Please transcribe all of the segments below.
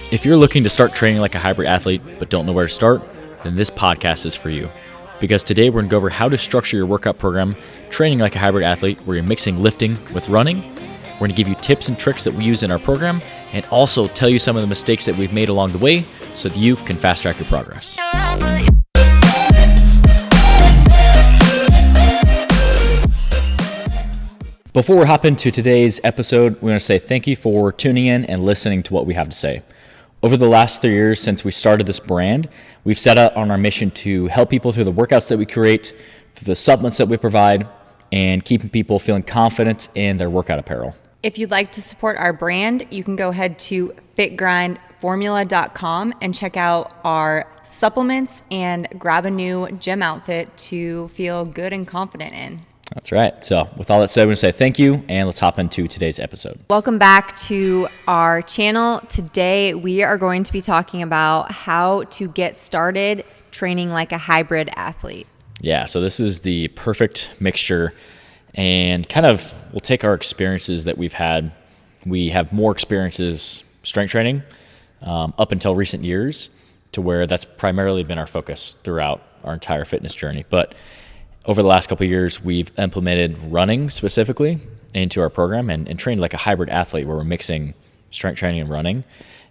If you're looking to start training like a hybrid athlete but don't know where to start, then this podcast is for you. Because today we're going to go over how to structure your workout program training like a hybrid athlete where you're mixing lifting with running. We're going to give you tips and tricks that we use in our program and also tell you some of the mistakes that we've made along the way so that you can fast track your progress. Before we hop into today's episode, we want to say thank you for tuning in and listening to what we have to say. Over the last 3 years since we started this brand, we've set out on our mission to help people through the workouts that we create, through the supplements that we provide, and keeping people feeling confident in their workout apparel. If you'd like to support our brand, you can go ahead to fitgrindformula.com and check out our supplements and grab a new gym outfit to feel good and confident in. That's right. So with all that said, we're going to say thank you, and let's hop into today's episode. Welcome back to our channel. Today, we are going to be talking about how to get started training like a hybrid athlete. Yeah, so this is the perfect mixture, and kind of we'll take our experiences that we've had. We have more experiences strength training up until recent years, to where that's primarily been our focus throughout our entire fitness journey. But over the last couple of years, we've implemented running specifically into our program and trained like a hybrid athlete where we're mixing strength training and running.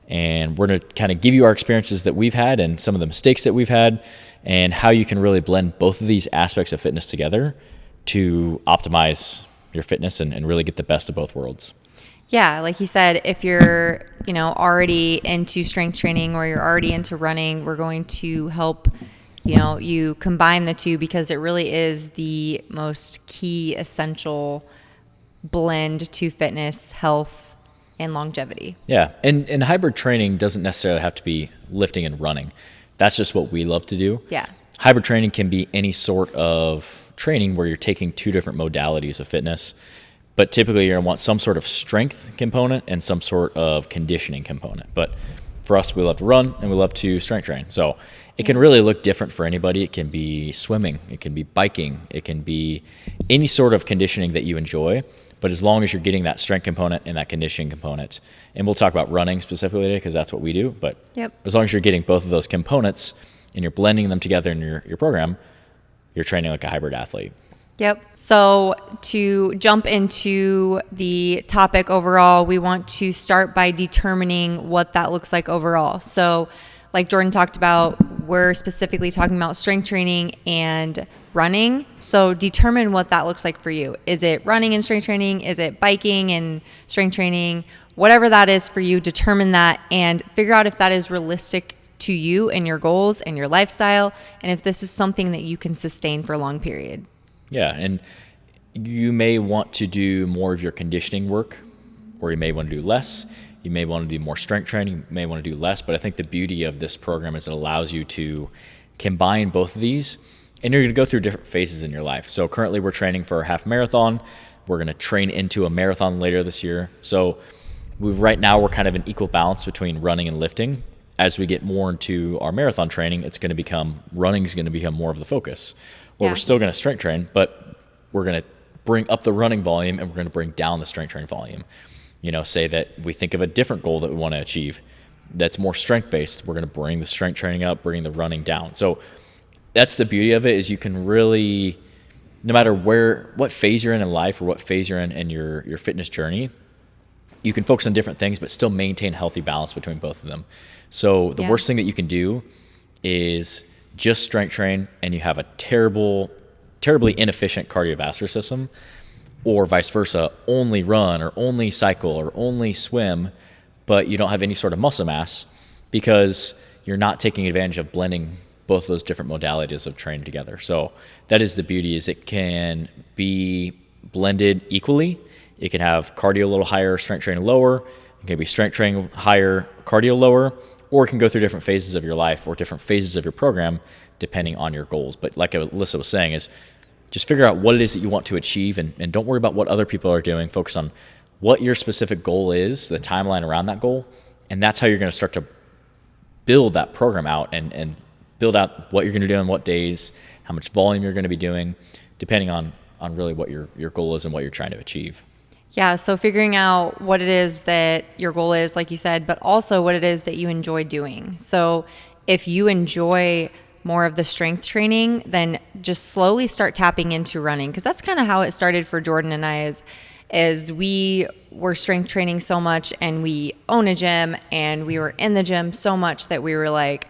And we're going to kind of give you our experiences that we've had and some of the mistakes that we've had and how you can really blend both of these aspects of fitness together to optimize your fitness and really get the best of both worlds. Yeah, like you said, if you're, already into strength training or you're already into running, we're going to help you combine the two because it really is the most key essential blend to fitness, health, and longevity. Yeah, and hybrid training doesn't necessarily have to be lifting and running. That's just what we love to do. Yeah. Hybrid training can be any sort of training where you're taking two different modalities of fitness, but typically you're going to want some sort of strength component and some sort of conditioning component. But for us, we love to run and we love to strength train. So it can really look different for anybody. It can be swimming, it can be biking, it can be any sort of conditioning that you enjoy. But as long as you're getting that strength component and that conditioning component, and we'll talk about running specifically today because that's what we do. But As long as you're getting both of those components and you're blending them together in your program, you're training like a hybrid athlete. Yep. So to jump into the topic overall, we want to start by determining what that looks like overall. So like Jordan talked about, we're specifically talking about strength training and running. So determine what that looks like for you. Is it running and strength training? Is it biking and strength training? Whatever that is for you, determine that and figure out if that is realistic to you and your goals and your lifestyle, and if this is something that you can sustain for a long period. Yeah, and you may want to do more of your conditioning work, or you may want to do less. You may want to do more strength training, you may want to do less, but I think the beauty of this program is it allows you to combine both of these, and you're going to go through different phases in your life. So currently we're training for a half marathon. We're going to train into a marathon later this year. So right now we're kind of an equal balance between running and lifting. As we get more into our marathon training, running is going to become more of the focus. Well, We're still going to strength train, but we're going to bring up the running volume and we're going to bring down the strength training volume. Say that we think of a different goal that we want to achieve that's more strength based. We're going to bring the strength training up, bring the running down. So that's the beauty of it, is you can really, no matter what phase you're in life or what phase you're in your fitness journey, you can focus on different things, but still maintain healthy balance between both of them. So the worst thing that you can do is just strength train and you have a terribly inefficient cardiovascular system, or vice versa, only run or only cycle or only swim, but you don't have any sort of muscle mass because you're not taking advantage of blending both those different modalities of training together. So that is the beauty, is it can be blended equally. It can have cardio a little higher, strength training lower. It can be strength training higher, cardio lower, or it can go through different phases of your life or different phases of your program depending on your goals. But like Alyssa was saying, is just figure out what it is that you want to achieve and don't worry about what other people are doing. Focus on what your specific goal is, the timeline around that goal, and that's how you're going to start to build that program out and build out what you're going to do on what days, how much volume you're going to be doing, depending on really what your goal is and what you're trying to achieve. Yeah, so figuring out what it is that your goal is, like you said, but also what it is that you enjoy doing. So if you enjoy more of the strength training, then just slowly start tapping into running, because that's kind of how it started for Jordan and I. Is we were strength training so much, and we own a gym, and we were in the gym so much that we were like,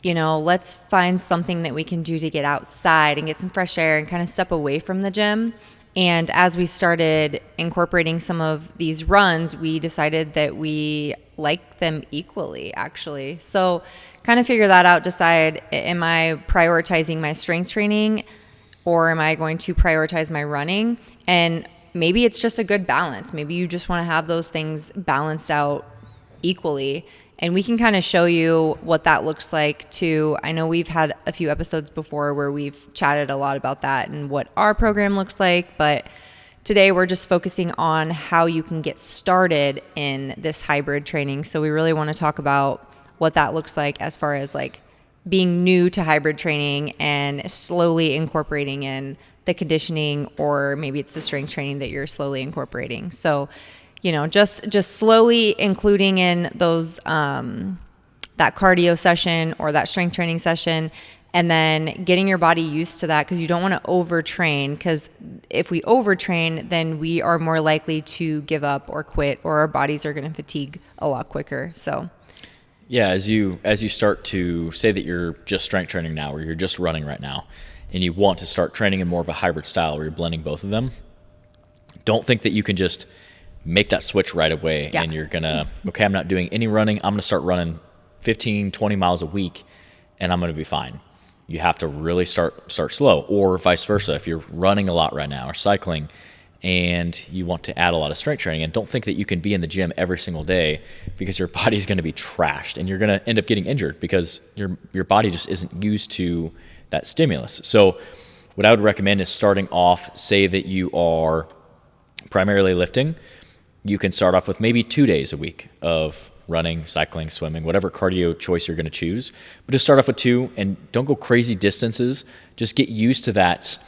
let's find something that we can do to get outside and get some fresh air and kind of step away from the gym. And as we started incorporating some of these runs, we decided that we like them equally, actually. So kind of figure that out, decide, am I prioritizing my strength training or am I going to prioritize my running? And maybe it's just a good balance. Maybe you just want to have those things balanced out equally. And we can kind of show you what that looks like too. I know we've had a few episodes before where we've chatted a lot about that and what our program looks like. But today we're just focusing on how you can get started in this hybrid training. So we really want to talk about what that looks like as far as like being new to hybrid training and slowly incorporating in the conditioning, or maybe it's the strength training that you're slowly incorporating. So just slowly including in those, that cardio session or that strength training session, and then getting your body used to that, because you don't want to overtrain, because if we overtrain, then we are more likely to give up or quit, or our bodies are going to fatigue a lot quicker. So yeah, as you start to say that you're just strength training now, or you're just running right now, and you want to start training in more of a hybrid style where you're blending both of them, don't think that you can just make that switch right away. Yeah. And you're gonna, okay, I'm not doing any running, I'm gonna start running 15, 20 miles a week and I'm gonna be fine. You have to really start slow, or vice versa. If you're running a lot right now or cycling and you want to add a lot of strength training, and don't think that you can be in the gym every single day, because your body's gonna be trashed and you're gonna end up getting injured because your body just isn't used to that stimulus. So what I would recommend is starting off, say that you are primarily lifting, you can start off with maybe 2 days a week of running, cycling, swimming, whatever cardio choice you're going to choose. But just start off with 2, and don't go crazy distances. Just get used to that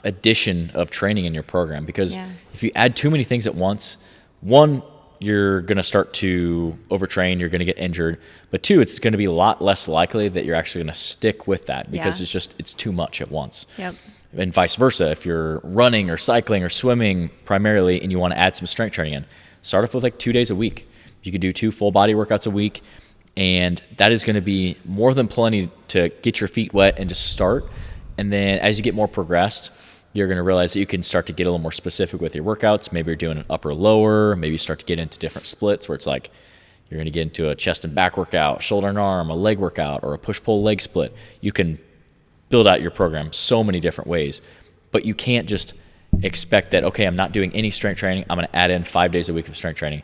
addition of training in your program, because if you add too many things at once, one, you're going to start to overtrain, you're going to get injured. But 2, it's going to be a lot less likely that you're actually going to stick with that, because it's too much at once. Yep. And vice versa, if you're running or cycling or swimming primarily and you want to add some strength training in, start off with like 2 days a week. You could do 2 full body workouts a week, and that is going to be more than plenty to get your feet wet and just start. And then as you get more progressed, you're going to realize that you can start to get a little more specific with your workouts. Maybe you're doing an upper lower, maybe you start to get into different splits where it's like you're going to get into a chest and back workout, shoulder and arm, a leg workout, or a push-pull leg split. You can build out your program so many different ways, but you can't just expect that, okay, I'm not doing any strength training, I'm going to add in 5 days a week of strength training.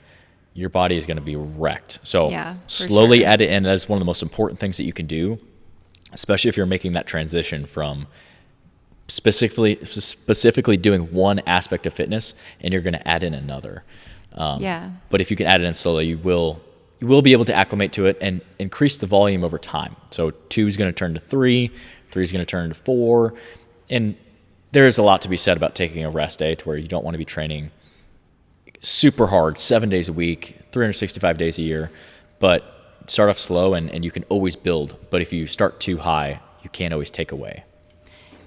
Your body is going to be wrecked. So slowly add it in. That's one of the most important things that you can do, especially if you're making that transition from specifically doing one aspect of fitness and you're going to add in another. But if you can add it in slowly, you will be able to acclimate to it and increase the volume over time. So 2 is going to turn to 3, 3 is going to turn to 4. And there is a lot to be said about taking a rest day, to where you don't want to be training super hard 7 days a week, 365 days a year. But start off slow and you can always build. But if you start too high, you can't always take away.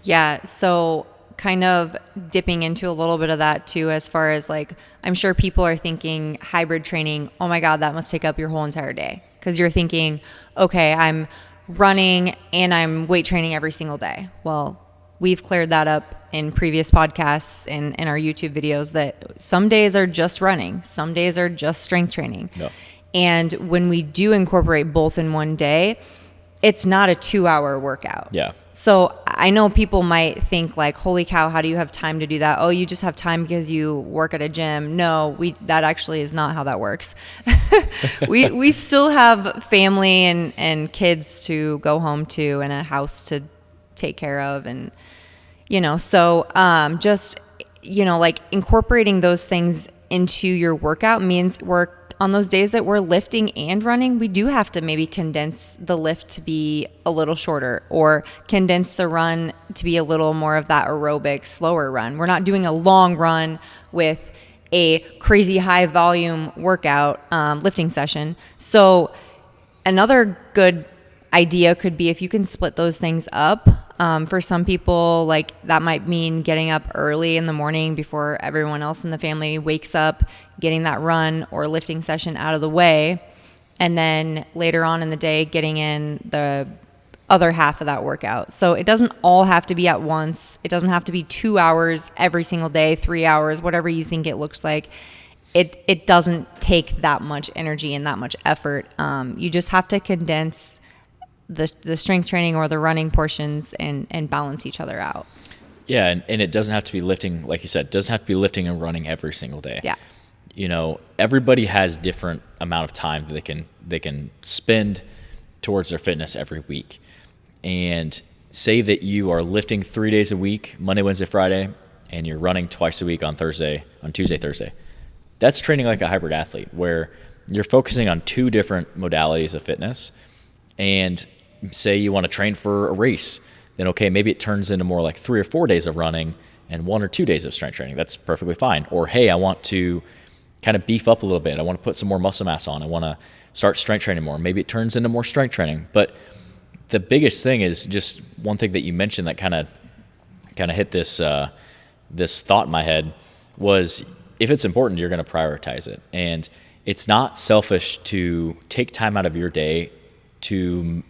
Yeah. So kind of dipping into a little bit of that too, as far as like, I'm sure people are thinking hybrid training, oh my God, that must take up your whole entire day. Because you're thinking, okay, I'm running and I'm weight training every single day. Well, we've cleared that up in previous podcasts and in our YouTube videos, that some days are just running, some days are just strength training. No. And when we do incorporate both in one day, it's not a 2-hour workout. Yeah. So I know people might think like, holy cow, how do you have time to do that? Oh, you just have time because you work at a gym. No, that actually is not how that works. we still have family and kids to go home to and a house to take care of. And, so just, like incorporating those things into your workout means we're on those days that we're lifting and running, we do have to maybe condense the lift to be a little shorter, or condense the run to be a little more of that aerobic, slower run. We're not doing a long run with a crazy high volume workout lifting session. So another good idea could be if you can split those things up. For some people, like that might mean getting up early in the morning before everyone else in the family wakes up, getting that run or lifting session out of the way, and then later on in the day getting in the other half of that workout. So it doesn't all have to be at once. It doesn't have to be 2 hours every single day, 3 hours, whatever you think it looks like. It doesn't take that much energy and that much effort. You just have to condense the strength training or the running portions and balance each other out. Yeah, and it doesn't have to be lifting, like you said, it doesn't have to be lifting and running every single day. Yeah. You know, everybody has different amount of time that they can spend towards their fitness every week. And say that you are lifting 3 days a week, Monday, Wednesday, Friday, and you're running twice a week on Tuesday, Thursday. That's training like a hybrid athlete, where you're focusing on two different modalities of fitness. And say you want to train for a race, then okay, maybe it turns into more like 3 or 4 days of running and 1 or 2 days of strength training. That's perfectly fine. Or hey, I want to kind of beef up a little bit. I want to put some more muscle mass on. I want to start strength training more. Maybe it turns into more strength training. But the biggest thing is just one thing that you mentioned that kind of hit this this thought in my head was, if it's important, you're going to prioritize it. And it's not selfish to take time out of your day to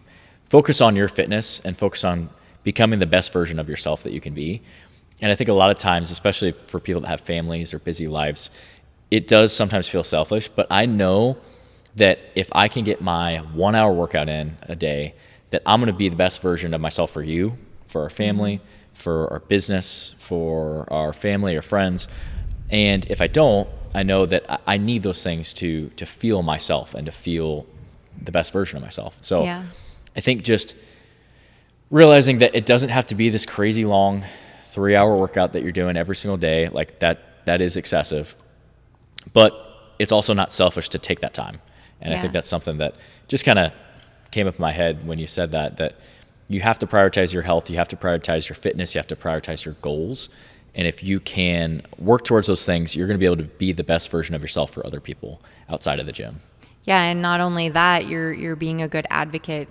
focus on your fitness and focus on becoming the best version of yourself that you can be. And I think a lot of times, especially for people that have families or busy lives, it does sometimes feel selfish. But I know that if I can get my 1 hour workout in a day, that I'm going to be the best version of myself for you, for our family, for our business, for our family or friends. And if I don't, I know that I need those things to feel myself and to feel the best version of myself. So yeah. I think just realizing that it doesn't have to be this crazy long 3 hour workout that you're doing every single day, like that is excessive, but it's also not selfish to take that time. And I think that's something that just kind of came up in my head when you said that you have to prioritize your health, you have to prioritize your fitness, you have to prioritize your goals. And if you can work towards those things, you're going to be able to be the best version of yourself for other people outside of the gym. Yeah, and not only that, you're being a good advocate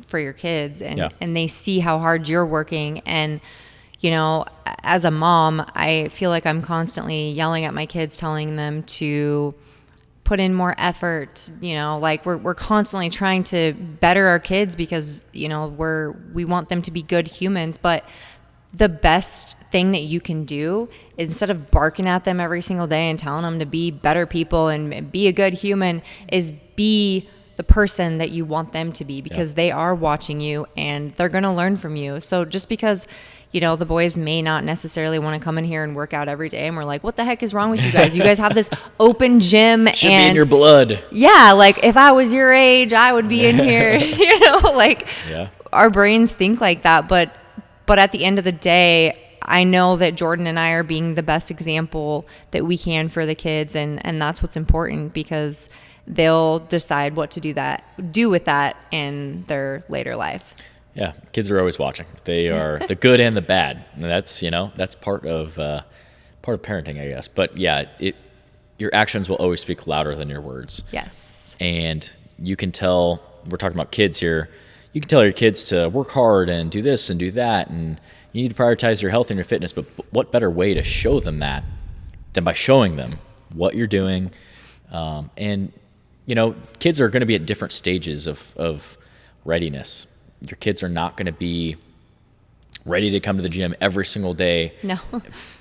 for your kids, and they see how hard you're working. And you know, as a mom, I feel like I'm constantly yelling at my kids, telling them to put in more effort. You know, like we're constantly trying to better our kids because, you know, we want them to be good humans. But the best thing that you can do is, instead of barking at them every single day and telling them to be better people and be a good human, is be the person that you want them to be, because they are watching you and they're going to learn from you. So just because, you know, the boys may not necessarily want to come in here and work out every day, and we're like, what the heck is wrong with you guys? You guys have this open gym. Should be in your blood. Yeah, like if I was your age, I would be in here. You know, like our brains think like that. But at the end of the day, I know that Jordan and I are being the best example that we can for the kids, and that's what's important, because they'll decide what to do with that in their later life. Yeah, kids are always watching. They are the good and the bad, and that's part of parenting, I guess. But yeah, your actions will always speak louder than your words. Yes. And you can tell, we're talking about kids here, you can tell your kids to work hard and do this and do that, and you need to prioritize your health and your fitness. But what better way to show them that than by showing them what you're doing? And you know, kids are going to be at different stages of readiness. Your kids are not going to be ready to come to the gym every single day,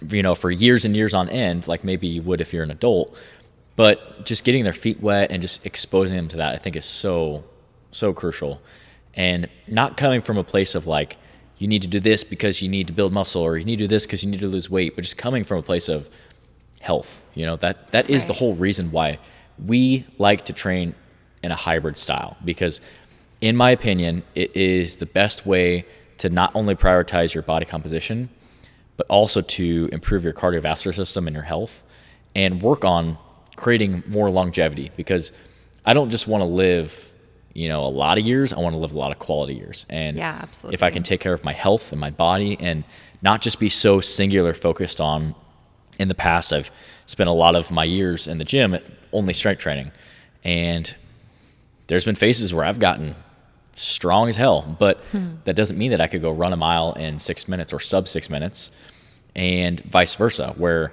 you know, for years and years on end, like maybe you would if you're an adult. But just getting their feet wet and just exposing them to that, I think, is so crucial. And not coming from a place of like, you need to do this because you need to build muscle, or you need to do this because you need to lose weight, but just coming from a place of health. You know, that is the whole reason why we like to train in a hybrid style, because in my opinion, it is the best way to not only prioritize your body composition, but also to improve your cardiovascular system and your health, and work on creating more longevity, because I don't just want to live, a lot of years. I want to live a lot of quality years. And Yeah, absolutely. if I can take care of my health and my body and not just be so singular focused on, in the past, I've spent a lot of my years in the gym only strength training. And there's been phases where I've gotten strong as hell, but that doesn't mean that I could go run a mile in 6 minutes or sub 6 minutes, and vice versa, where,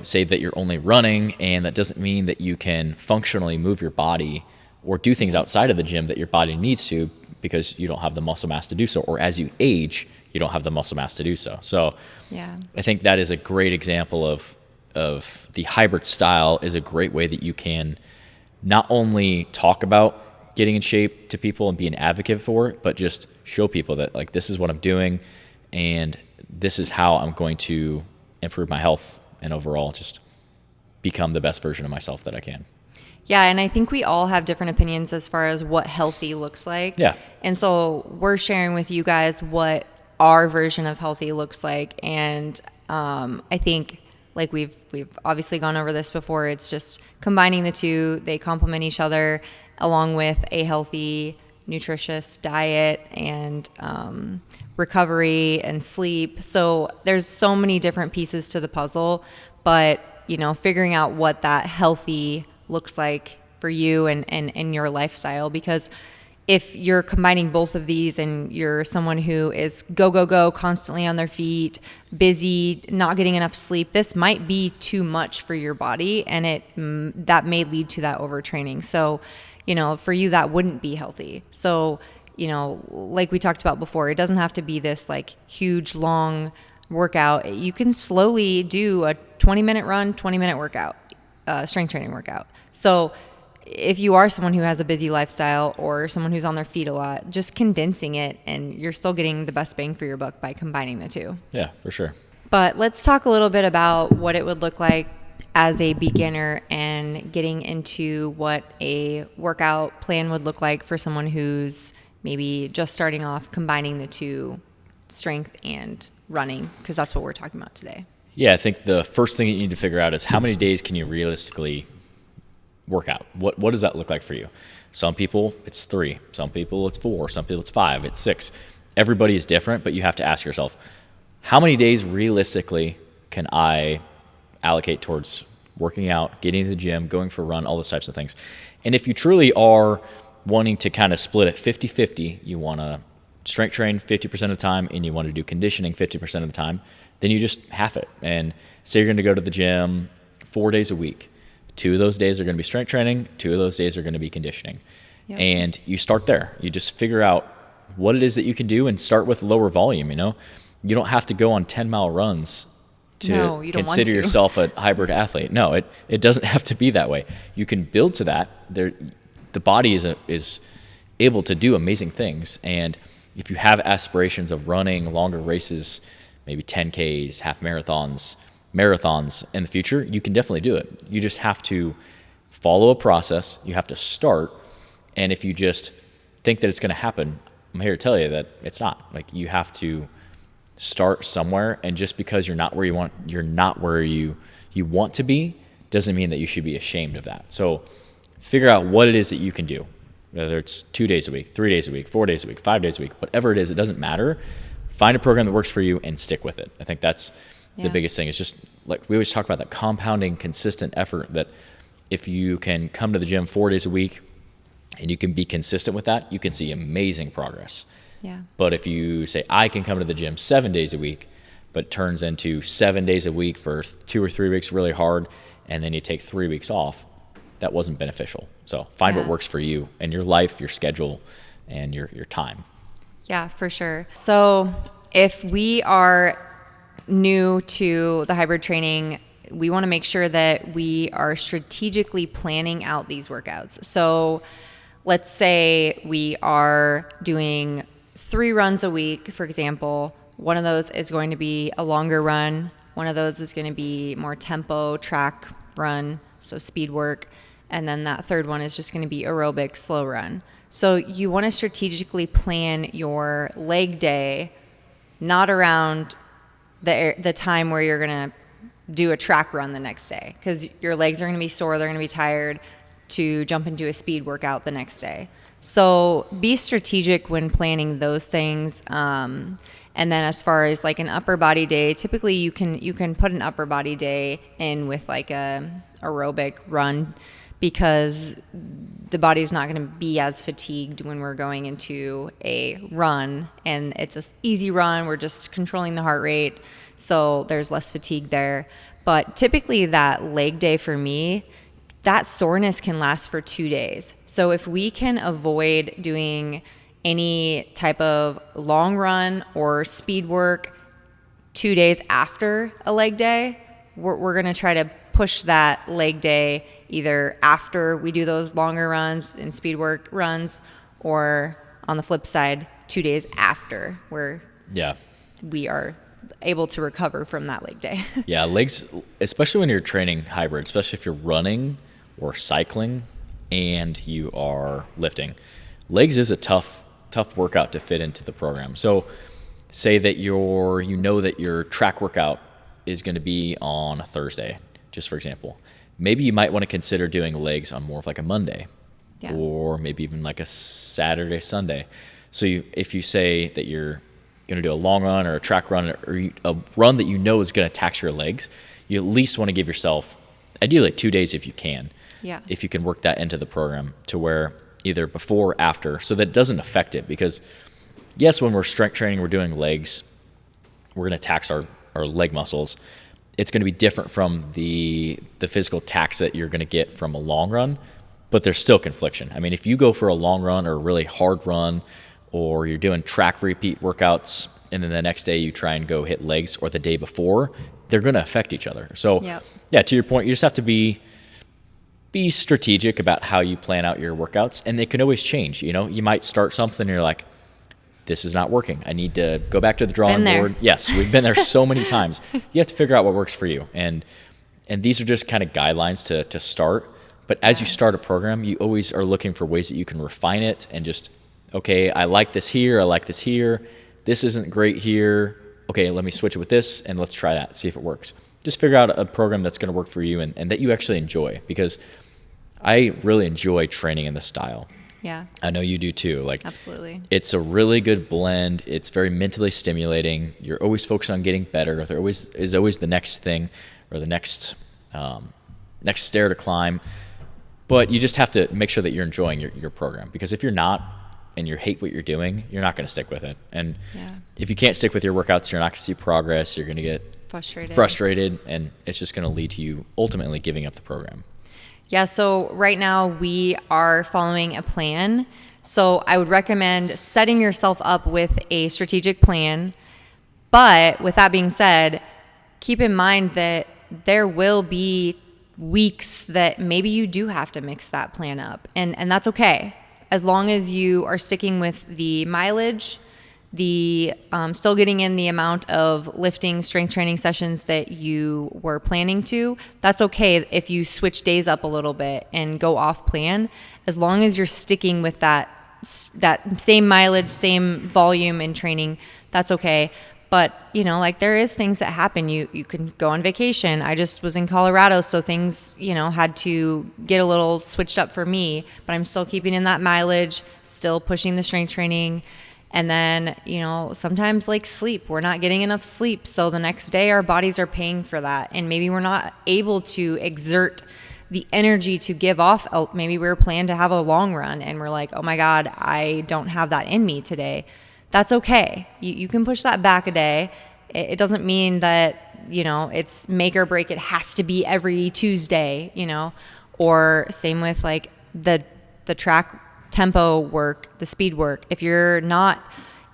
say that you're only running, and that doesn't mean that you can functionally move your body or do things outside of the gym that your body needs to, because you don't have the muscle mass to do so, or as you age, you don't have the muscle mass to do so. So Yeah. I think that is a great example of the hybrid style is a great way that you can not only talk about getting in shape to people and be an advocate for it, but just show people that, like, this is what I'm doing and this is how I'm going to improve my health and overall just become the best version of myself that I can. Yeah, and I think we all have different opinions as far as what healthy looks like. Yeah. And so we're sharing with you guys what our version of healthy looks like. And I think, like we've obviously gone over this before, it's just combining the two. They complement each other, along with a healthy, nutritious diet and recovery and sleep. So there's so many different pieces to the puzzle, but figuring out what that healthy looks like for you and your lifestyle, because if you're combining both of these and you're someone who is go, constantly on their feet, busy, not getting enough sleep, this might be too much for your body, and that may lead to that overtraining. So, for you, that wouldn't be healthy. So, like we talked about before, it doesn't have to be this like huge, long workout. You can slowly do a 20-minute run, 20-minute workout, strength training workout. So if you are someone who has a busy lifestyle or someone who's on their feet a lot, just condensing it, and you're still getting the best bang for your buck by combining the two. Yeah, for sure. But let's talk a little bit about what it would look like as a beginner and getting into what a workout plan would look like for someone who's maybe just starting off combining the two, strength and running, because that's what we're talking about today. Yeah, I think the first thing that you need to figure out is how many days can you realistically work out? What does that look like for you? Some people it's 3, some people it's 4, some people it's 5, it's 6. Everybody is different, but you have to ask yourself, how many days realistically can I allocate towards working out, getting to the gym, going for a run, all those types of things. And if you truly are wanting to kind of split it 50-50, you want to strength train 50% of the time and you want to do conditioning 50% of the time, then you just half it. And say you're going to go to the gym 4 days a week. 2 of those days are going to be strength training, 2 of those days are going to be conditioning. Yep. And you start there. You just figure out what it is that you can do and start with lower volume. You don't have to go on 10-mile runs to consider yourself a hybrid athlete. No, it doesn't have to be that way. You can build to that. The body is able to do amazing things. And if you have aspirations of running longer races, maybe 10Ks, half marathons in the future, you can definitely do it. You just have to follow a process. You have to start. And if you just think that it's going to happen, I'm here to tell you that it's not. Like, you have to start somewhere, and just because you're not where you want to be doesn't mean that you should be ashamed of that. So figure out what it is that you can do, whether it's 2 days a week, 3 days a week, 4 days a week, 5 days a week, whatever it is, it doesn't matter. Find a program that works for you and stick with it. I think that's the biggest thing. It's just like we always talk about, that compounding consistent effort, that if you can come to the gym 4 days a week and you can be consistent with that, you can see amazing progress. Yeah. But if you say, I can come to the gym 7 days a week, but it turns into 7 days a week for 2 or 3 weeks really hard, and then you take 3 weeks off, that wasn't beneficial. So find what works for you and your life, your schedule, and your time. Yeah, for sure. So if we are new to the hybrid training, we want to make sure that we are strategically planning out these workouts. So let's say we are doing 3 runs a week, for example. One of those is going to be a longer run. One of those is going to be more tempo track run, so speed work. And then that third one is just going to be aerobic slow run. So you want to strategically plan your leg day, not around the time where you're going to do a track run the next day because your legs are going to be sore, they're going to be tired to jump into a speed workout the next day. So be strategic when planning those things. And then as far as like an upper body day, typically you can put an upper body day in with like a aerobic run because the body's not going to be as fatigued when we're going into a run, and it's an easy run. We're just controlling the heart rate, so there's less fatigue there. But typically that leg day for me, that soreness can last for 2 days. So if we can avoid doing any type of long run or speed work 2 days after a leg day, we're going to try to push that leg day either after we do those longer runs and speed work runs, or on the flip side, 2 days after, where we are able to recover from that leg day. Yeah, legs, especially when you're training hybrid, especially if you're running or cycling and you are lifting, legs is a tough workout to fit into the program. So say that you know that your track workout is going to be on a Thursday, just for example. Maybe you might want to consider doing legs on more of like a Monday, or maybe even like a Saturday, Sunday. So if you say that you're going to do a long run or a track run or a run that you know is going to tax your legs, you at least want to give yourself ideally 2 days if you can. Yeah. If you can work that into the program to where either before or after, so that it doesn't affect it. Because yes, when we're strength training, we're doing legs, we're going to tax our leg muscles. It's going to be different from the physical tax that you're going to get from a long run, but there's still confliction. I mean, if you go for a long run or a really hard run, or you're doing track repeat workouts, and then the next day you try and go hit legs, or the day before, they're going to affect each other. So yeah, to your point, you just have to be strategic about how you plan out your workouts, and they can always change. You know, you might start something and you're like, this is not working. I need to go back to the drawing board. Yes, we've been there so many times. You have to figure out what works for you. And these are just kind of guidelines to start. But as you start a program, you always are looking for ways that you can refine it and just, okay, I like this here. I like this here. This isn't great here. Okay, let me switch it with this and let's try that, see if it works. Just figure out a program that's going to work for you and that you actually enjoy, because I really enjoy training in this style. Yeah. I know you do too. Like, absolutely. It's a really good blend. It's very mentally stimulating. You're always focused on getting better. There always is the next thing or the next stair to climb. But you just have to make sure that you're enjoying your program, because if you're not and you hate what you're doing, you're not going to stick with it. And if you can't stick with your workouts, you're not going to see progress. You're going to get frustrated, and it's just going to lead to you ultimately giving up the program. Yeah, so right now we are following a plan. So I would recommend setting yourself up with a strategic plan. But with that being said, keep in mind that there will be weeks that maybe you do have to mix that plan up. And that's okay. As long as you are sticking with the mileage, still getting in the amount of lifting, strength training sessions that you were planning to, that's okay if you switch days up a little bit and go off plan, as long as you're sticking with that same mileage, same volume in training, that's okay. But, you know, like there is things that happen. You can go on vacation. I just was in Colorado, so things, you know, had to get a little switched up for me, but I'm still keeping in that mileage, still pushing the strength training. And then, you know, sometimes like sleep, we're not getting enough sleep. So the next day our bodies are paying for that. And maybe we're not able to exert the energy to give off. Maybe we were planned to have a long run and we're like, oh my God, I don't have that in me today. That's okay. You can push that back a day. It doesn't mean that, you know, it's make or break. It has to be every Tuesday, you know, or same with like the track tempo work, the speed work. If you're not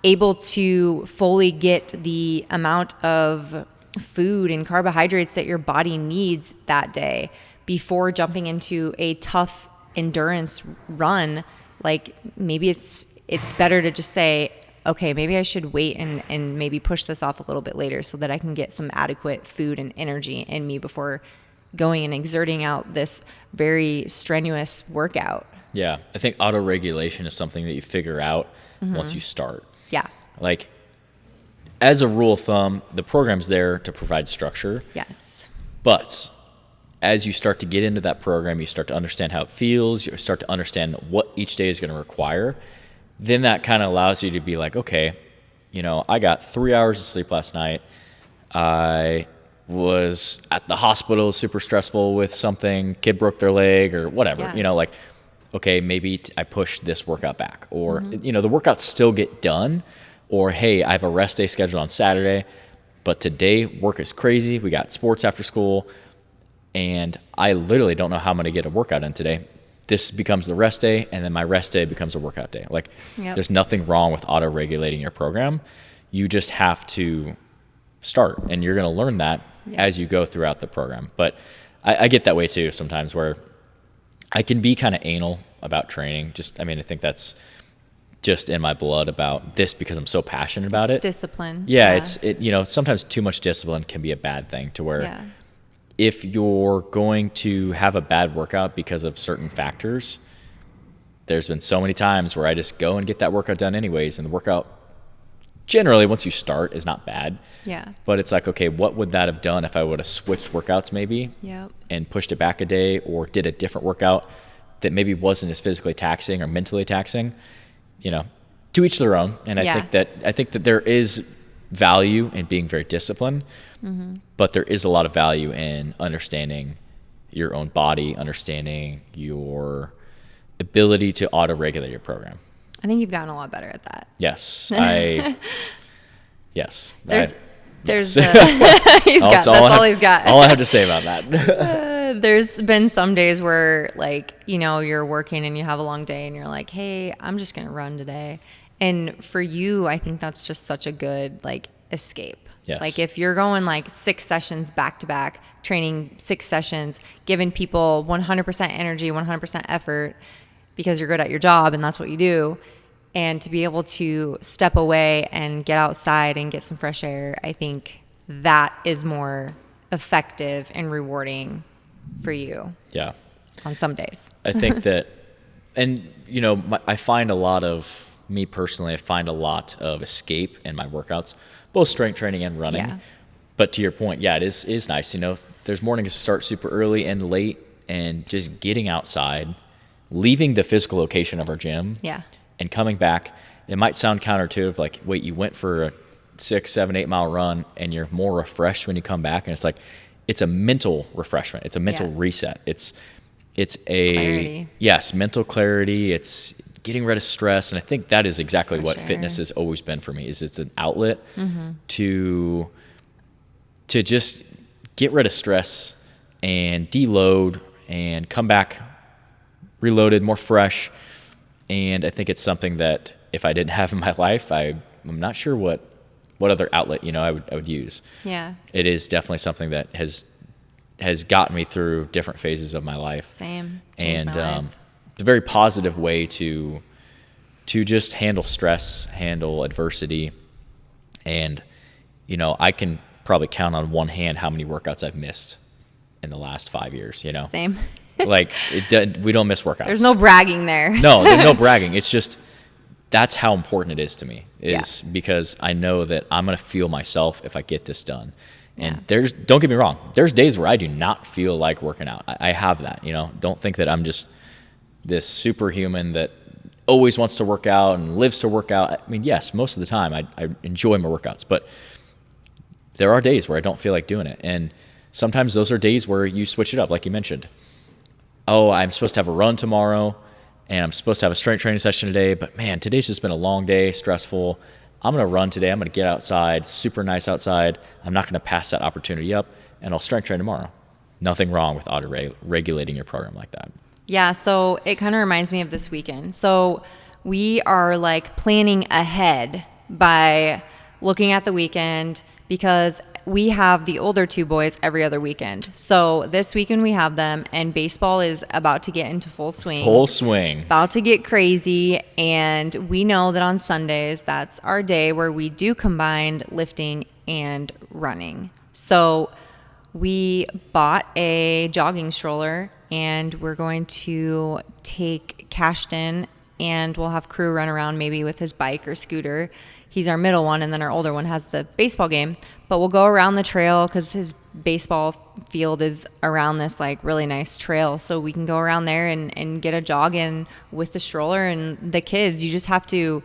able to fully get the amount of food and carbohydrates that your body needs that day before jumping into a tough endurance run, like maybe it's better to just say, okay, maybe I should wait and maybe push this off a little bit later so that I can get some adequate food and energy in me before going and exerting out this very strenuous workout. Yeah, I think auto-regulation is something that you figure out once you start. Yeah. Like, as a rule of thumb, the program's there to provide structure. Yes. But as you start to get into that program, you start to understand how it feels, you start to understand what each day is going to require. Then that kind of allows you to be like, okay, I got 3 hours of sleep last night. I was at the hospital, super stressful with something, kid broke their leg or whatever, Yeah. Okay, maybe I push this workout back, or, the workouts still get done, or, hey, I have a rest day scheduled on Saturday, but today work is crazy. We got sports after school and I literally don't know how I'm going to get a workout in today. This becomes the rest day, and then my rest day becomes a workout day. Like, There's nothing wrong with auto-regulating your program. You just have to start, and you're going to learn that as you go throughout the program. But I get that way too sometimes, where I can be kind of anal about training. I think that's just in my blood about this because I'm so passionate about it. Discipline. Yeah, sometimes too much discipline can be a bad thing, to where if you're going to have a bad workout because of certain factors, there's been so many times where I just go and get that workout done anyways, and the workout generally, once you start, is not bad. Yeah. But it's like, okay, what would that have done if I would have switched workouts maybe and pushed it back a day, or did a different workout that maybe wasn't as physically taxing or mentally taxing? To each their own. And I think that there is value in being very disciplined, but there is a lot of value in understanding your own body, understanding your ability to auto-regulate your program. I think you've gotten a lot better at that. Yes. Yes. He's got, that's all he's got. All I have to say about that. There's been some days where, you're working and you have a long day and you're like, hey, I'm just going to run today. And for you, I think that's just such a good, escape. Yes. Like, if you're going 6 sessions back to back, training 6 sessions, giving people 100% energy, 100% effort because you're good at your job and that's what you do, and to be able to step away and get outside and get some fresh air, I think that is more effective and rewarding for you. Yeah. On some days. I think that, and I find a lot of, me personally, I find a lot of escape in my workouts, both strength training and running. Yeah. But to your point, it is nice. There's mornings that start super early and late, and just getting outside, leaving the physical location of our gym. Yeah. And coming back. It might sound counterintuitive, like, wait, you went for a 6, 7, 8 mile run and you're more refreshed when you come back. And it's like, it's a mental refreshment. It's a mental reset. It's a clarity. Yes, mental clarity. It's getting rid of stress. And I think that is exactly what sure. fitness has always been for me, is it's an outlet to just get rid of stress and deload and come back reloaded, more fresh. And I think it's something that if I didn't have in my life, I'm not sure what other outlet, I would use. Yeah. It is definitely something that has gotten me through different phases of my life. Same. And my life. it's a very positive way to just handle stress, handle adversity. And, I can probably count on one hand how many workouts I've missed in the last 5 years, Same. We don't miss workouts. There's no bragging there. No, there's no bragging. It's just, that's how important it is to me, because I know that I'm going to feel myself if I get this done. And don't get me wrong, there's days where I do not feel like working out. I have that, don't think that I'm just this superhuman that always wants to work out and lives to work out. I mean, yes, most of the time I enjoy my workouts, but there are days where I don't feel like doing it. And sometimes those are days where you switch it up, like you mentioned. Oh, I'm supposed to have a run tomorrow, and I'm supposed to have a strength training session today, but man, today's just been a long day, stressful. I'm going to run today. I'm going to get outside, super nice outside. I'm not going to pass that opportunity up, and I'll strength train tomorrow. Nothing wrong with auto-regulating your program like that. Yeah, so it kind of reminds me of this weekend. So we are planning ahead by looking at the weekend, because we have the older 2 boys every other weekend. So this weekend we have them, and baseball is about to get into full swing. Full swing. About to get crazy. And we know that on Sundays, that's our day where we do combined lifting and running. So we bought a jogging stroller, and we're going to take Cashton, and we'll have Crew run around maybe with his bike or scooter. He's our middle one, and then our older one has the baseball game. But we'll go around the trail because his baseball field is around this like really nice trail, so we can go around there and get a jog in with the stroller and the kids. You just have to,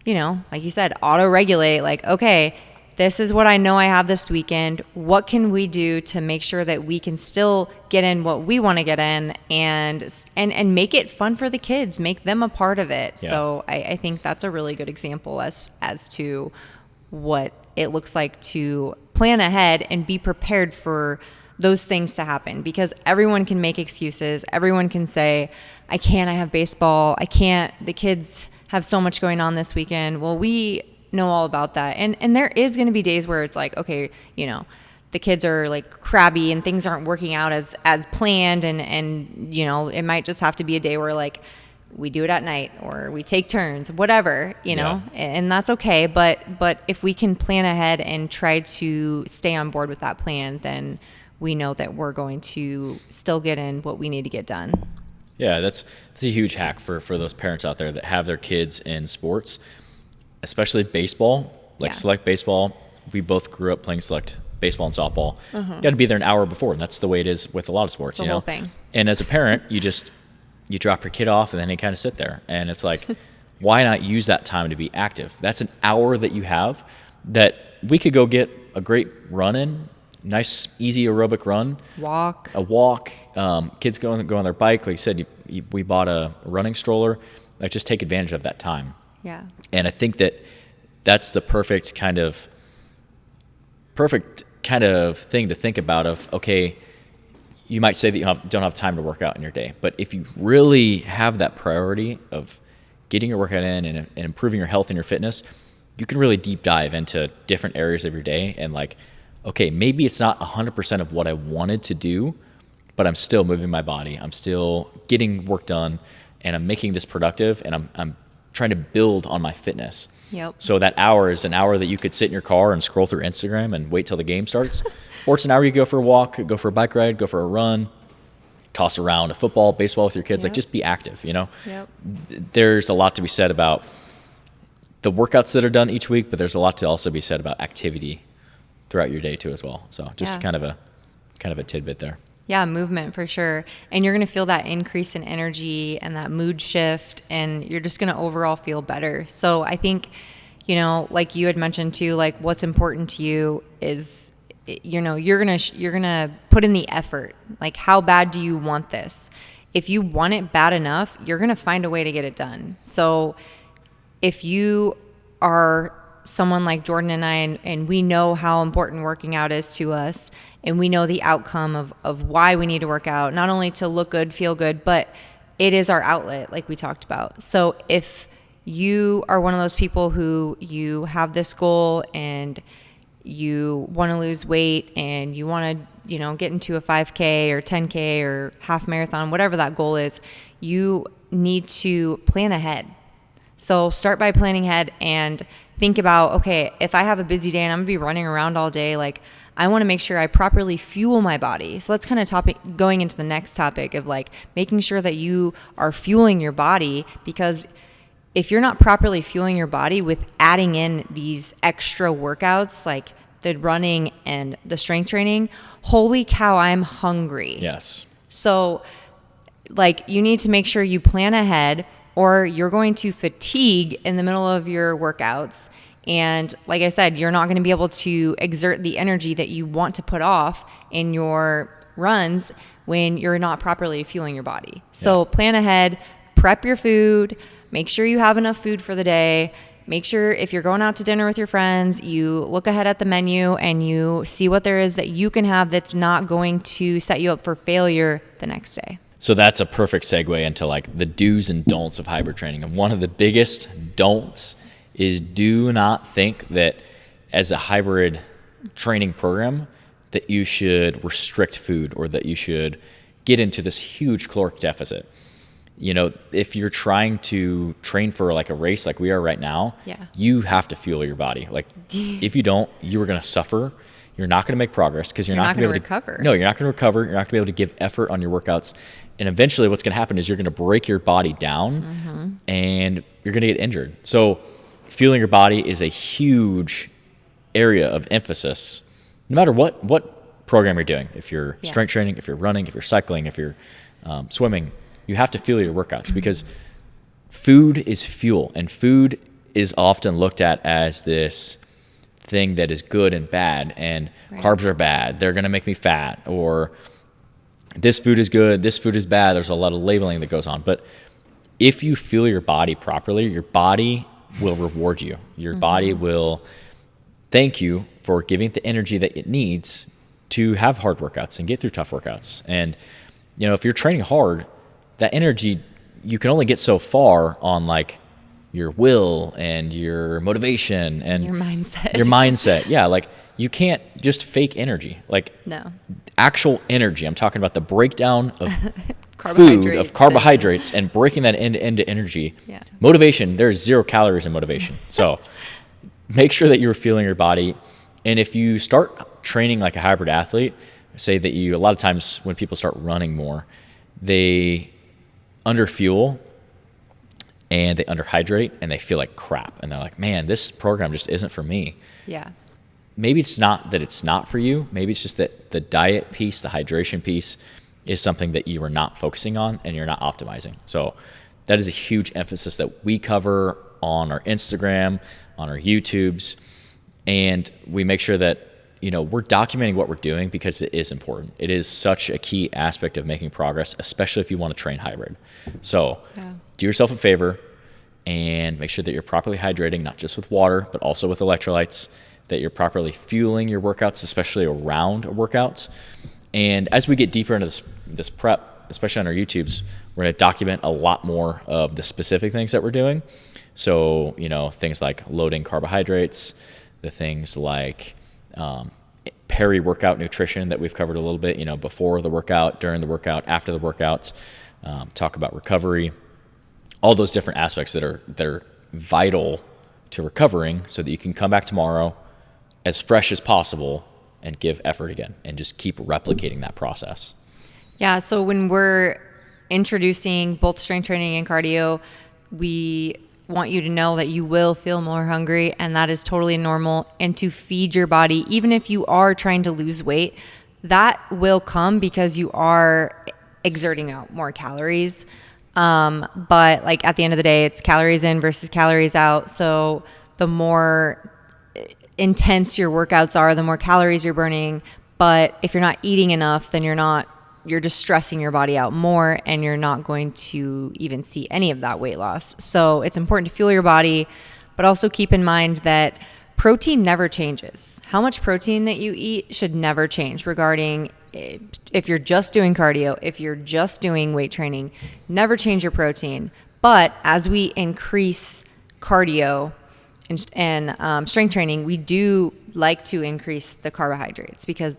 you know, like you said, auto regulate, like, okay, this is what I know I have this weekend. What can we do to make sure that we can still get in what we want to get in, and make it fun for the kids, make them a part of it. Yeah. So I think that's a really good example as to what it looks like to plan ahead and be prepared for those things to happen, because everyone can make excuses. Everyone can say, I have baseball. I can't, the kids have so much going on this weekend. Well, we know all about that. And there is going to be days where it's like, okay, you know, the kids are like crabby and things aren't working out as planned. And, you know, it might just have to be a day where like we do it at night or we take turns, whatever, you know, and that's okay. But if we can plan ahead and try to stay on board with that plan, then we know that we're going to still get in what we need to get done. Yeah, that's a huge hack for those parents out there that have their kids in sports, especially baseball, like select baseball. We both grew up playing select baseball and softball. Got to be there an hour before, and that's the way it is with a lot of sports. The you know, whole thing. And as a parent, you drop your kid off, and then you kind of sit there, and it's like, why not use that time to be active? That's an hour that you have that we could go get a great run in. Nice, easy aerobic run. A walk. Kids go on their bike. Like you said, we bought a running stroller. Like, just take advantage of that time. Yeah. And I think that's the perfect kind of thing to think about of, okay, you might say that you don't have time to work out in your day. But if you really have that priority of getting your workout in and improving your health and your fitness, you can really deep dive into different areas of your day and like, okay, maybe it's not 100% of what I wanted to do, but I'm still moving my body. I'm still getting work done, and I'm making this productive, and I'm trying to build on my fitness. Yep. So that hour is an hour that you could sit in your car and scroll through Instagram and wait till the game starts. Or it's an hour you go for a walk, go for a bike ride, go for a run, toss around a football, baseball with your kids. Like, just be active, you know? Yep. There's a lot to be said about the workouts that are done each week, but there's a lot to also be said about activity throughout your day too as well. So just kind of a tidbit there. Yeah, movement for sure. And you're going to feel that increase in energy and that mood shift, and you're just going to overall feel better. So I think, you know, like you had mentioned too, like what's important to you is, you know, you're going to put in the effort. Like, how bad do you want this? If you want it bad enough, you're going to find a way to get it done. So if you are someone like Jordan and I, and we know how important working out is to us, and we know the outcome of why we need to work out, not only to look good, feel good, but it is our outlet, like we talked about. So if you are one of those people who you have this goal and you want to lose weight and you want to, you know, get into a 5K or 10K or half marathon, whatever that goal is, you need to plan ahead. So start by planning ahead and think about, okay, if I have a busy day and I'm gonna be running around all day, like, I want to make sure I properly fuel my body. So that's kind of going into the next topic of like making sure that you are fueling your body, because if you're not properly fueling your body with adding in these extra workouts like the running and the strength training, holy cow, I'm hungry. Yes. So like, you need to make sure you plan ahead, or you're going to fatigue in the middle of your workouts. And like I said, you're not going to be able to exert the energy that you want to put off in your runs when you're not properly fueling your body. So plan ahead, prep your food, make sure you have enough food for the day. Make sure if you're going out to dinner with your friends, you look ahead at the menu and you see what there is that you can have that's not going to set you up for failure the next day. So that's a perfect segue into like the do's and don'ts of hybrid training. And one of the biggest don'ts is, do not think that as a hybrid training program that you should restrict food or that you should get into this huge caloric deficit. You know, if you're trying to train for like a race like we are right now, you have to fuel your body. Like, if you don't, you are going to suffer. You're not going to make progress because you're not going to recover. No, you're not going to recover. You're not going to be able to give effort on your workouts. And eventually what's going to happen is you're going to break your body down and you're going to get injured. So fueling your body is a huge area of emphasis, no matter what program you're doing. If you're Yeah. strength training, if you're running, if you're cycling, if you're swimming, you have to fuel your workouts because food is fuel, and food is often looked at as this thing that is good and bad, and Right. carbs are bad. They're going to make me fat, or this food is good, this food is bad. There's a lot of labeling that goes on. But if you fuel your body properly, your body will reward you. Your body will thank you for giving the energy that it needs to have hard workouts and get through tough workouts. And, if you're training hard, that energy, you can only get so far on like your will and your motivation and Your mindset. Your mindset. Yeah. Like you can't just fake energy. Like No. actual energy. I'm talking about the breakdown of food, Carbohydrates. of carbohydrates, and breaking that into energy. Yeah. Motivation, there's 0 calories in motivation. So make sure that you're fueling your body. And if you start training like a hybrid athlete, say that a lot of times when people start running more, they underfuel and they underhydrate and they feel like crap. And they're like, man, this program just isn't for me. Yeah. Maybe it's not that it's not for you. Maybe it's just that the diet piece, the hydration piece is something that you are not focusing on and you're not optimizing. So that is a huge emphasis that we cover on our Instagram, on our YouTubes, and we make sure that, we're documenting what we're doing because it is important. It is such a key aspect of making progress, especially if you want to train hybrid. So do yourself a favor and make sure that you're properly hydrating, not just with water, but also with electrolytes, that you're properly fueling your workouts, especially around workouts. And as we get deeper into this prep, especially on our YouTubes, we're going to document a lot more of the specific things that we're doing. So, things like loading carbohydrates, the things like peri-workout nutrition that we've covered a little bit, before the workout, during the workout, after the workouts, talk about recovery, all those different aspects that are vital to recovering so that you can come back tomorrow as fresh as possible and give effort again and just keep replicating that process. Yeah. So when we're introducing both strength training and cardio, we want you to know that you will feel more hungry, and that is totally normal. And to feed your body, even if you are trying to lose weight, that will come because you are exerting out more calories. But like at the end of the day, it's calories in versus calories out. So the more intense your workouts are, the more calories you're burning. But if you're not eating enough, then you're just stressing your body out more, and you're not going to even see any of that weight loss. So it's important to fuel your body, but also keep in mind that protein never changes. How much protein that you eat should never change regarding if you're just doing cardio, if you're just doing weight training, never change your protein. But as we increase cardio and strength training, we do like to increase the carbohydrates because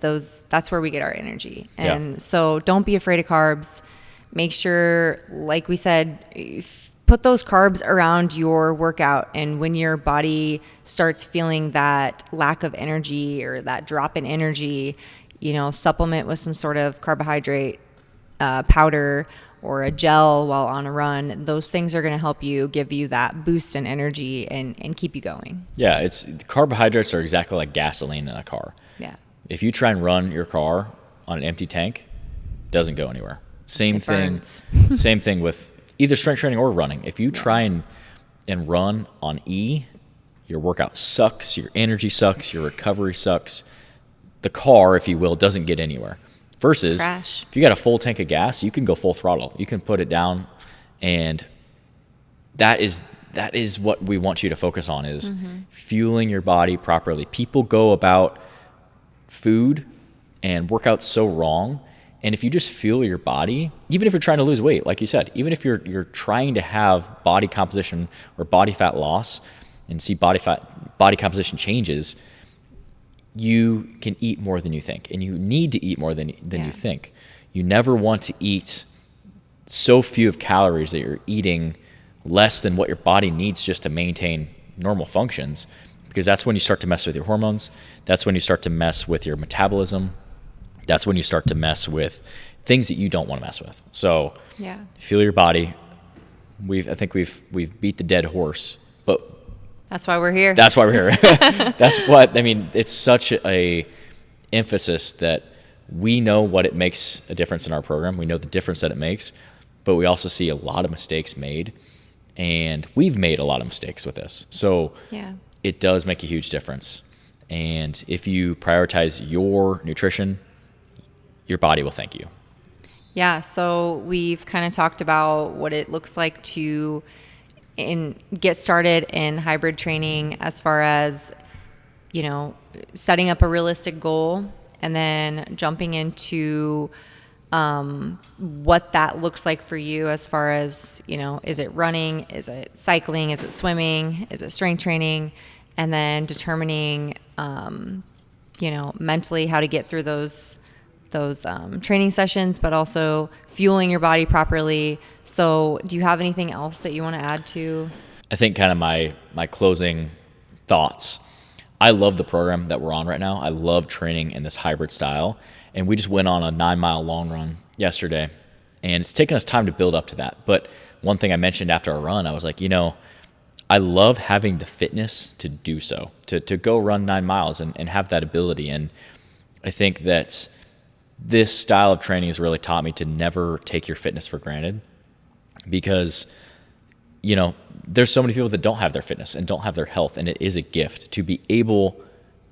that's where we get our energy. And so don't be afraid of carbs. Make sure, like we said, put those carbs around your workout. And when your body starts feeling that lack of energy or that drop in energy, supplement with some sort of carbohydrate powder or a gel while on a run. Those things are going to help you, give you that boost in energy and keep you going. Yeah, carbohydrates are exactly like gasoline in a car. Yeah. If you try and run your car on an empty tank, it doesn't go anywhere. Same thing with either strength training or running. If you try and run on E, your workout sucks, your energy sucks, your recovery sucks. The car, if you will, doesn't get anywhere. Versus Crash. If you got a full tank of gas, you can go full throttle. You can put it down, and that is what we want you to focus on is fueling your body properly. People go about food and workouts so wrong. And if you just fuel your body, even if you're trying to lose weight, like you said, even if you're trying to have body composition or body fat loss and see body composition changes, you can eat more than you think, and you need to eat more than you think. You never want to eat so few of calories that you're eating less than what your body needs just to maintain normal functions, because that's when you start to mess with your hormones. That's when you start to mess with your metabolism. That's when you start to mess with things that you don't want to mess with. So fuel your body. I think we've beat the dead horse, but that's why we're here. That's why we're here. It's such a emphasis that we know what it makes a difference in our program. We know the difference that it makes, but we also see a lot of mistakes made, and we've made a lot of mistakes with this. So it does make a huge difference. And if you prioritize your nutrition, your body will thank you. Yeah, so we've kind of talked about what it looks like to get started in hybrid training, as far as, you know, setting up a realistic goal and then jumping into what that looks like for you, as far as, you know, is it running, is it cycling, is it swimming, is it strength training, and then determining, you know, mentally how to get through those training sessions, but also fueling your body properly. So do you have anything else that you want to add to? I think kind of my closing thoughts. I love the program that we're on right now. I love training in this hybrid style. And we just went on a 9-mile long run yesterday, and it's taken us time to build up to that. But one thing I mentioned after our run, I was like, you know, I love having the fitness to do so, to go run 9 miles and have that ability. And I think that this style of training has really taught me to never take your fitness for granted, because, you know, there's so many people that don't have their fitness and don't have their health, and it is a gift to be able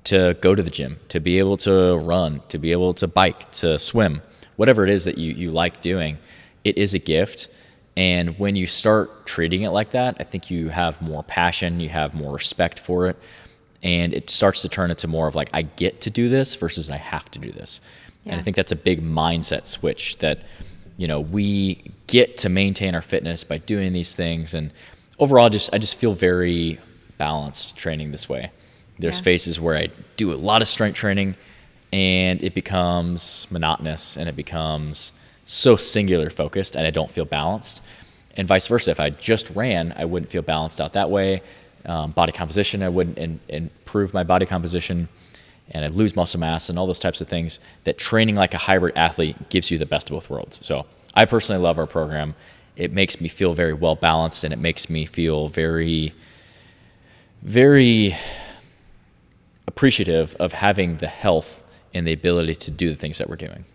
to go to the gym, to be able to run, to be able to bike, to swim, whatever it is that you like doing. It is a gift. And when you start treating it like that, I think you have more passion, you have more respect for it, and it starts to turn into more of like, I get to do this versus I have to do this. Yeah. And I think that's a big mindset switch, that, you know, we get to maintain our fitness by doing these things. And overall, I just feel very balanced training this way. There's phases where I do a lot of strength training and it becomes monotonous and it becomes so singular focused and I don't feel balanced. And vice versa. If I just ran, I wouldn't feel balanced out that way. Body composition, I wouldn't improve my body composition, and I'd lose muscle mass and all those types of things that training like a hybrid athlete gives you the best of both worlds. So I personally love our program. It makes me feel very well balanced, and it makes me feel very, very appreciative of having the health and the ability to do the things that we're doing.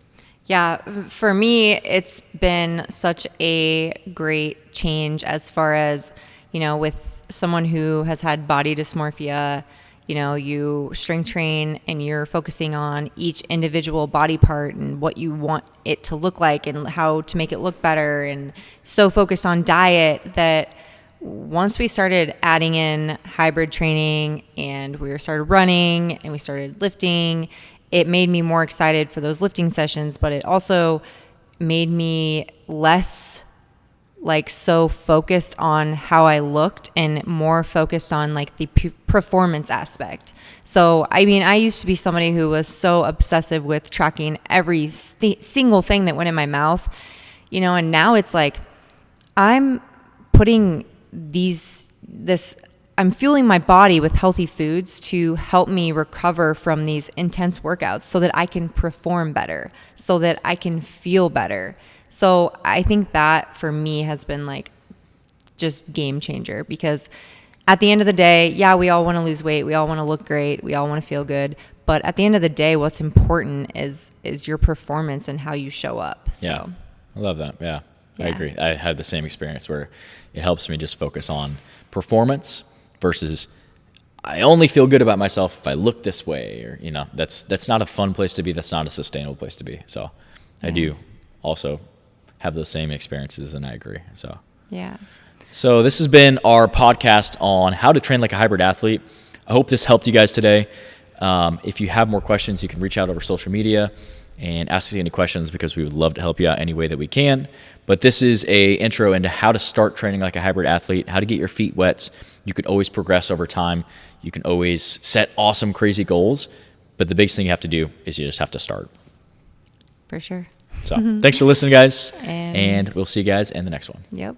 Yeah, for me, it's been such a great change, as far as, you know, with someone who has had body dysmorphia. You know, you strength train and you're focusing on each individual body part and what you want it to look like and how to make it look better, and so focused on diet that once we started adding in hybrid training and we started running and we started lifting, it made me more excited for those lifting sessions, but it also made me less like so focused on how I looked and more focused on like the performance aspect. So, I mean, I used to be somebody who was so obsessive with tracking every single thing that went in my mouth, you know, and now it's like I'm putting I'm fueling my body with healthy foods to help me recover from these intense workouts so that I can perform better, so that I can feel better. So I think that for me has been like just game changer, because at the end of the day, yeah, we all want to lose weight. We all want to look great. We all want to feel good. But at the end of the day, what's important is your performance and how you show up. So. Yeah, I love that. Yeah, I agree. I had the same experience where it helps me just focus on performance versus I only feel good about myself if I look this way, or, you know, that's not a fun place to be. That's not a sustainable place to be. So I do also have those same experiences, and I agree. So So this has been our podcast on how to train like a hybrid athlete. I hope this helped you guys today. If you have more questions, you can reach out over social media and ask us any questions, because we would love to help you out any way that we can. But this is a intro into how to start training like a hybrid athlete, how to get your feet wet. You can always progress over time. You can always set awesome, crazy goals. But the biggest thing you have to do is you just have to start. For sure. So thanks for listening, guys. And we'll see you guys in the next one. Yep.